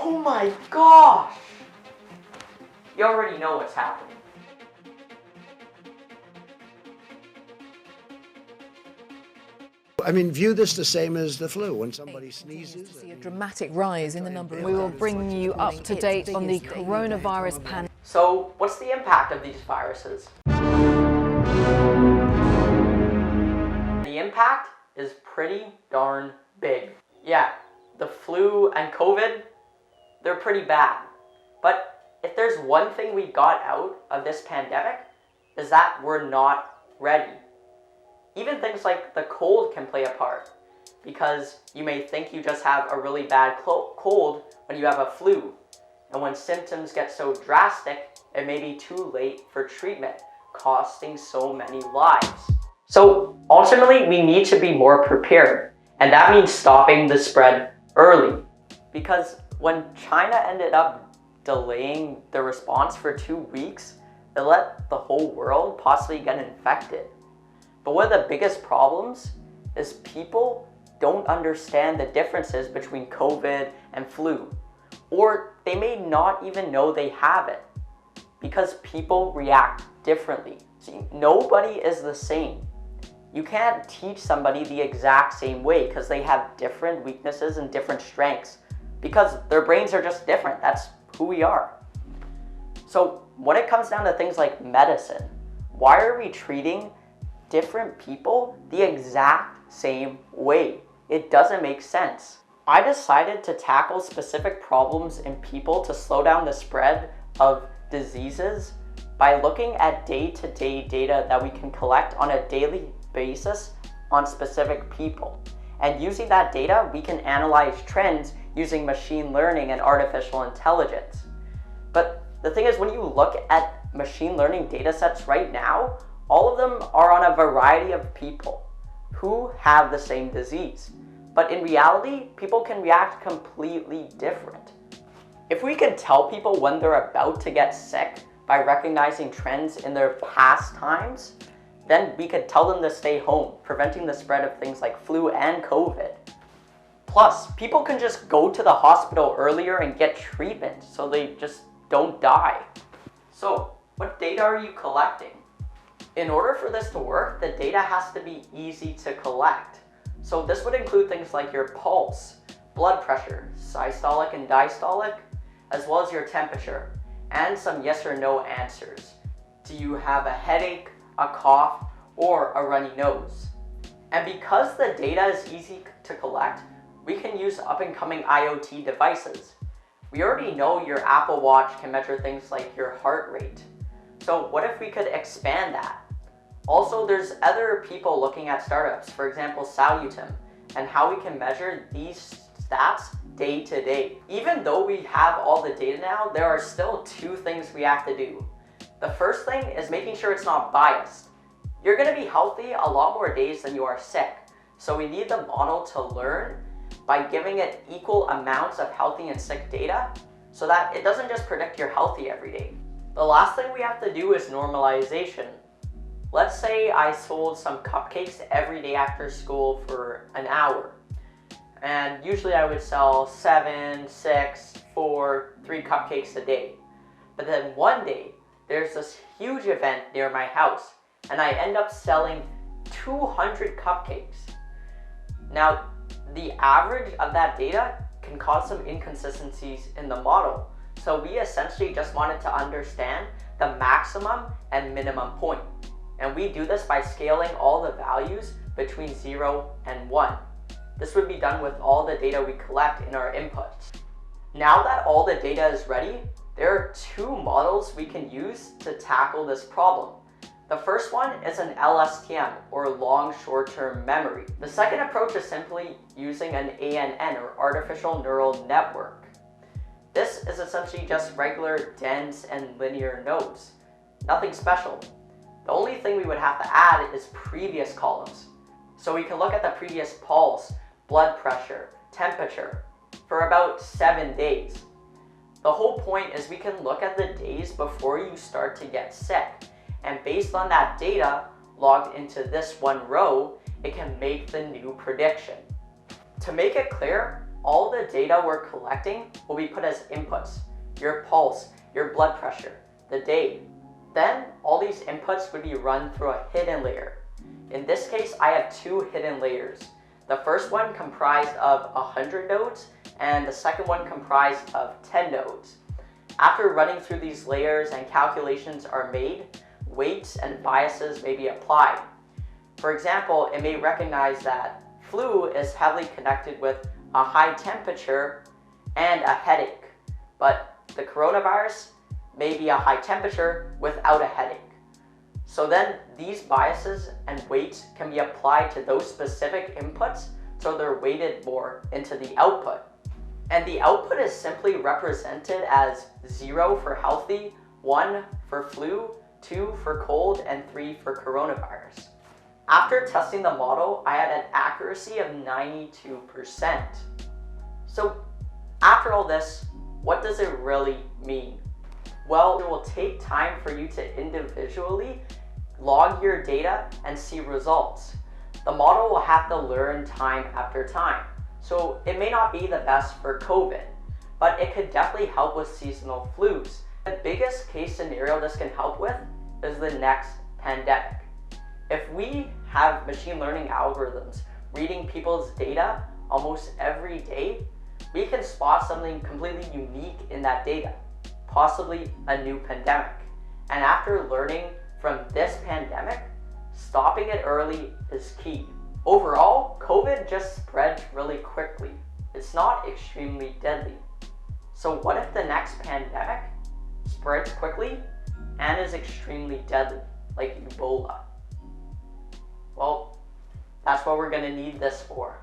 Oh my gosh! You already know what's happening. I mean, view this the same as the flu. When somebody sneezes, See a dramatic rise in the number of... We will bring you up to date on the coronavirus pandemic. So, what's the impact of these viruses? The impact is pretty darn big. Yeah, the flu and COVID, they're pretty bad. But if there's one thing we got out of this pandemic, is that we're not ready. Even things like the cold can play a part, because you may think you just have a really bad cold when you have a flu. And when symptoms get so drastic, it may be too late for treatment, costing so many lives. So ultimately, we need to be more prepared, and that means stopping the spread early. Because when China ended up delaying the response for 2 weeks, it let the whole world possibly get infected. But one of the biggest problems is people don't understand the differences between COVID and flu, or they may not even know they have it, because people react differently. See, nobody is the same. You can't teach somebody the exact same way because they have different weaknesses and different strengths, because their brains are just different. That's who we are. So when it comes down to things like medicine, why are we treating different people the exact same way? It doesn't make sense. I decided to tackle specific problems in people to slow down the spread of diseases by looking at day-to-day data that we can collect on a daily basis on specific people. And using that data, we can analyze trends using machine learning and artificial intelligence. But the thing is, when you look at machine learning data sets right now, all of them are on a variety of people who have the same disease. But in reality, people can react completely different. If we can tell people when they're about to get sick by recognizing trends in their past times, then we could tell them to stay home, preventing the spread of things like flu and COVID. Plus, people can just go to the hospital earlier and get treatment so they just don't die. So, what data are you collecting? In order for this to work, the data has to be easy to collect. So this would include things like your pulse, blood pressure, systolic and diastolic, as well as your temperature, and some yes or no answers. Do you have a headache, a cough, or a runny nose? And because the data is easy to collect, we can use up-and-coming IoT devices. We already know your Apple Watch can measure things like your heart rate. So what if we could expand that? Also, there's other people looking at startups, for example, Salutem, and how we can measure these stats day to day. Even though we have all the data now, there are still 2 things we have to do. The first thing is making sure it's not biased. You're going to be healthy a lot more days than you are sick, so we need the model to learn by giving it equal amounts of healthy and sick data so that it doesn't just predict you're healthy every day. The last thing we have to do is normalization. Let's say I sold some cupcakes every day after school for an hour. And usually I would sell 7, 6, 4, 3 cupcakes a day. But then one day, there's this huge event near my house, and I end up selling 200 cupcakes. Now, the average of that data can cause some inconsistencies in the model. So we essentially just wanted to understand the maximum and minimum point. And we do this by scaling all the values between 0 and 1. This would be done with all the data we collect in our inputs. Now that all the data is ready, there are 2 models we can use to tackle this problem. The first one is an LSTM, or long short-term memory. The second approach is simply using an ANN, or artificial neural network. This is essentially just regular dense and linear nodes. Nothing special. The only thing we would have to add is previous columns. So we can look at the previous pulse, blood pressure, temperature for about 7 days. The whole point is we can look at the days before you start to get sick, and based on that data logged into this one row, it can make the new prediction. To make it clear, all the data we're collecting will be put as inputs. Your pulse, your blood pressure, the date. Then all these inputs would be run through a hidden layer. In this case, I have two hidden layers. The first one comprised of 100 nodes and the second one comprised of 10 nodes. After running through these layers and calculations are made, weights and biases may be applied. For example, it may recognize that flu is heavily connected with a high temperature and a headache, but the coronavirus may be a high temperature without a headache. So then these biases and weights can be applied to those specific inputs so they're weighted more into the output. And the output is simply represented as 0 for healthy, 1 for flu, 2 for cold, and 3 for coronavirus. After testing the model, I had an accuracy of 92%. So after all this, what does it really mean? Well, it will take time for you to individually log your data and see results. The model will have to learn time after time. So it may not be the best for COVID, but it could definitely help with seasonal flus. The biggest case scenario this can help with is the next pandemic. If we have machine learning algorithms reading people's data almost every day, we can spot something completely unique in that data, possibly a new pandemic. And after learning from this pandemic, stopping it early is key. Overall, COVID just spread really quickly. It's not extremely deadly. So what if the next pandemic spreads quickly and is extremely deadly, like Ebola? Well, that's what we're gonna need this for.